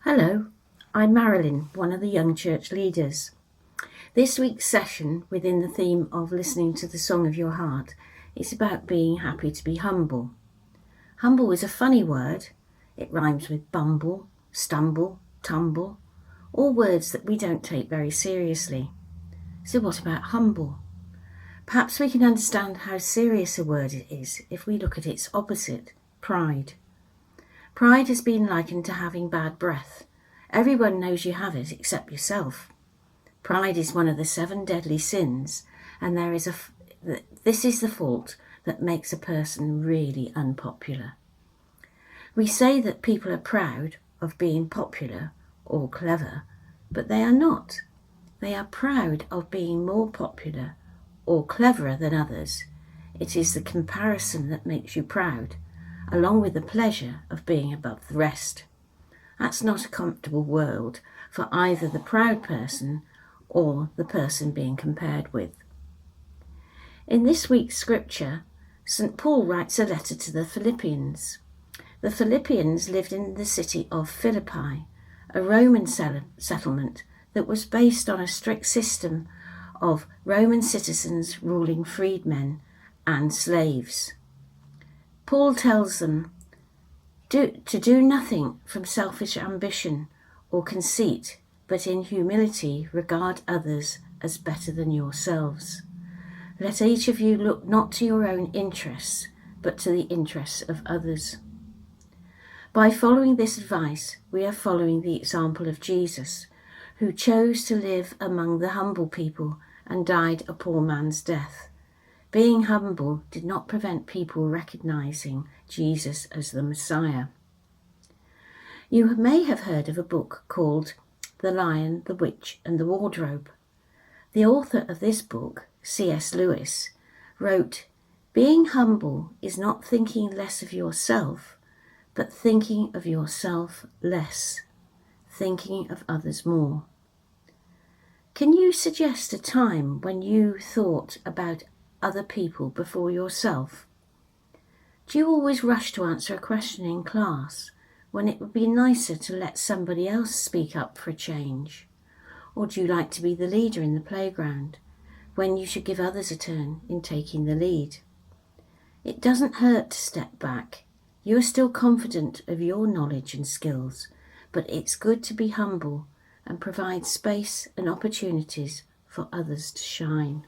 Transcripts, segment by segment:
Hello, I'm Marilyn, one of the young church leaders. This week's session, within the theme of listening to the song of your heart, is about being happy to be humble. Humble is a funny word. It rhymes with bumble, stumble, tumble, all words that we don't take very seriously. So what about humble? Perhaps we can understand how serious a word it is if we look at its opposite, pride. Pride has been likened to having bad breath. Everyone knows you have it except yourself. Pride is one of the 7 deadly sins, and this is the fault that makes a person really unpopular. We say that people are proud of being popular or clever, but they are not. They are proud of being more popular or cleverer than others. It is the comparison that makes you proud, along with the pleasure of being above the rest. That's not a comfortable world for either the proud person or the person being compared with. In this week's scripture, St. Paul writes a letter to the Philippians. The Philippians lived in the city of Philippi, a Roman settlement that was based on a strict system of Roman citizens ruling freedmen and slaves. Paul tells them to do nothing from selfish ambition or conceit, but in humility regard others as better than yourselves. Let each of you look not to your own interests, but to the interests of others. By following this advice, we are following the example of Jesus, who chose to live among the humble people and died a poor man's death. Being humble did not prevent people recognizing Jesus as the Messiah. You may have heard of a book called The Lion, the Witch and the Wardrobe. The author of this book, C.S. Lewis, wrote, "Being humble is not thinking less of yourself, but thinking of yourself less, thinking of others more." Can you suggest a time when you thought about other people before yourself? Do you always rush to answer a question in class when it would be nicer to let somebody else speak up for a change? Or do you like to be the leader in the playground when you should give others a turn in taking the lead? It doesn't hurt to step back. You are still confident of your knowledge and skills, but it's good to be humble and provide space and opportunities for others to shine.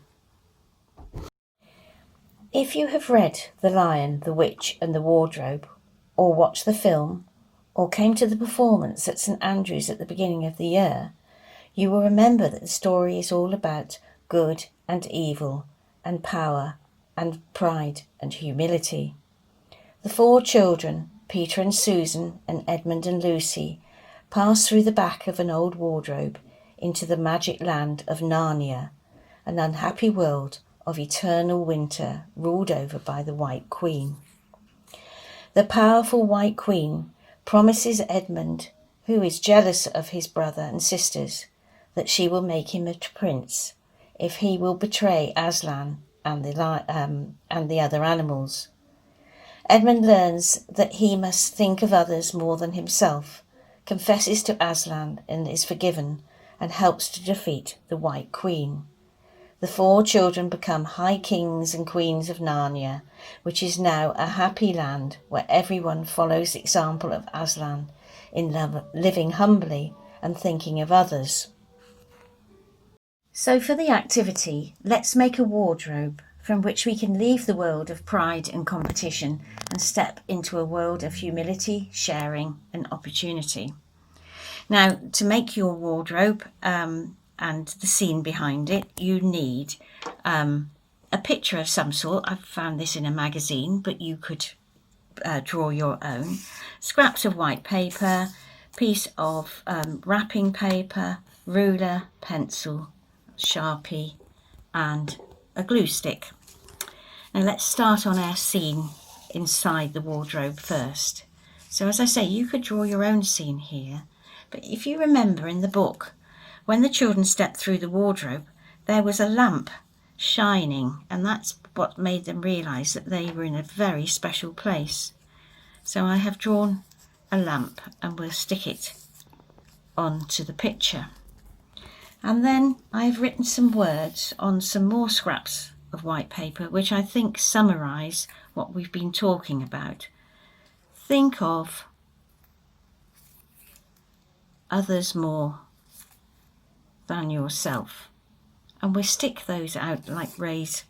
If you have read The Lion, the Witch and the Wardrobe, or watched the film, or came to the performance at St. Andrew's at the beginning of the year, you will remember that the story is all about good and evil, and power and pride and humility. The 4 children, Peter and Susan and Edmund and Lucy, pass through the back of an old wardrobe into the magic land of Narnia, an unhappy world of eternal winter ruled over by the White Queen. The powerful White Queen promises Edmund, who is jealous of his brother and sisters, that she will make him a prince if he will betray Aslan and the other animals. Edmund learns that he must think of others more than himself, confesses to Aslan and is forgiven, and helps to defeat the White Queen. The 4 children become high kings and queens of Narnia, which is now a happy land where everyone follows the example of Aslan in living humbly and thinking of others. So for the activity, let's make a wardrobe from which we can leave the world of pride and competition and step into a world of humility, sharing and opportunity. Now, to make your wardrobe and the scene behind it, you need a picture of some sort. I've found this in a magazine, but you could draw your own. Scraps of white paper, piece of wrapping paper, ruler, pencil, Sharpie and a glue stick. Now let's start on our scene inside the wardrobe first. So as I say, you could draw your own scene here, but if you remember in the book, when the children stepped through the wardrobe, there was a lamp shining, and that's what made them realise that they were in a very special place. So I have drawn a lamp and we'll stick it onto the picture. And then I've written some words on some more scraps of white paper which I think summarise what we've been talking about. Think of others more than yourself. And we'll stick those out like rays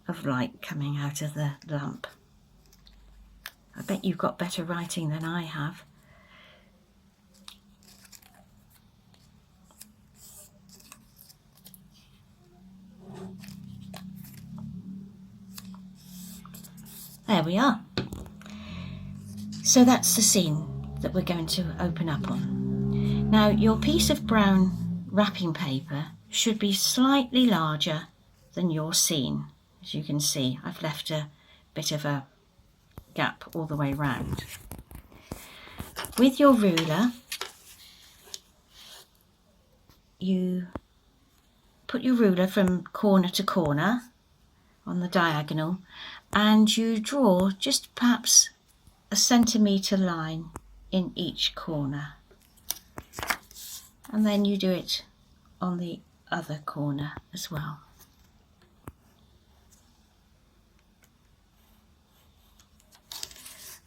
of light coming out of the lamp. I bet you've got better writing than I have. There we are. So that's the scene that we're going to open up on. Now your piece of brown wrapping paper should be slightly larger than your scene. As you can see, I've left a bit of a gap all the way round. With your ruler, you put your ruler from corner to corner on the diagonal, and you draw just perhaps a centimetre line in each corner, and then you do it on the other corner as well.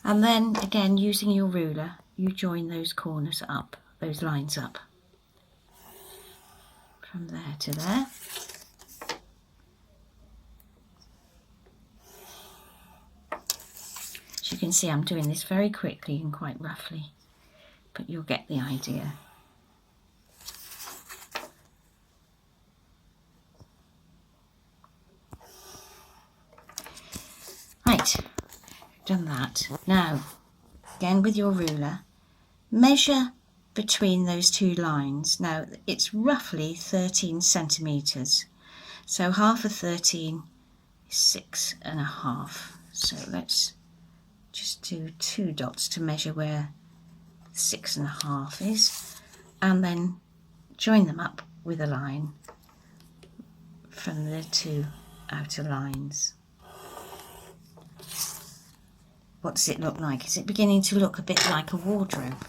And then again, using your ruler, you join those corners up, those lines up, from there to there. As you can see, I'm doing this very quickly and quite roughly, but you'll get the idea. Right, done that. Now, again with your ruler, measure between those two lines. Now, it's roughly 13 centimetres, so half of 13 is 6.5. So let's just do 2 dots to measure where 6.5 is, and then join them up with a line from the 2 outer lines. What does it look like? Is it beginning to look a bit like a wardrobe?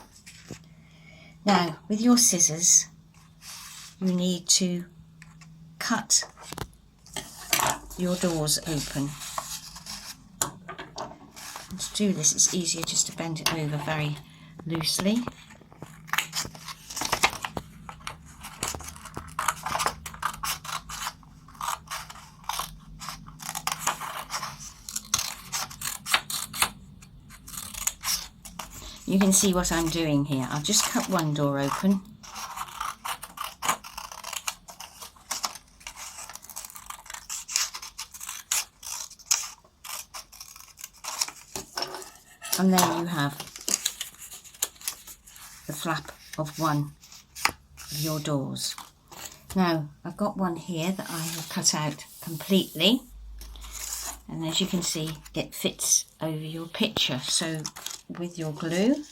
Now, with your scissors, you need to cut your doors open. And to do this, it's easier just to bend it over very loosely. You can see what I'm doing here. I'll just cut one door open. And there you have the flap of one of your doors. Now, I've got one here that I have cut out completely. And as you can see, it fits over your picture. So with your glue,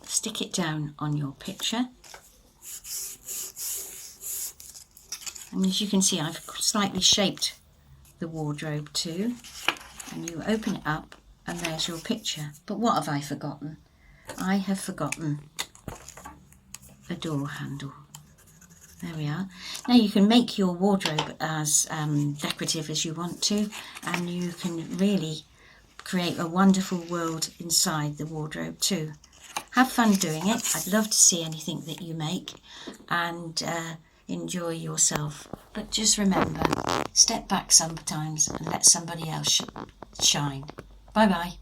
stick it down on your picture. And as you can see, I've slightly shaped the wardrobe too. And you open it up and there's your picture. But what have I forgotten? I have forgotten a door handle. There we are. Now you can make your wardrobe as decorative as you want to, and you can really create a wonderful world inside the wardrobe too. Have fun doing it. I'd love to see anything that you make, and enjoy yourself. But just remember, step back sometimes and let somebody else shine. Bye bye.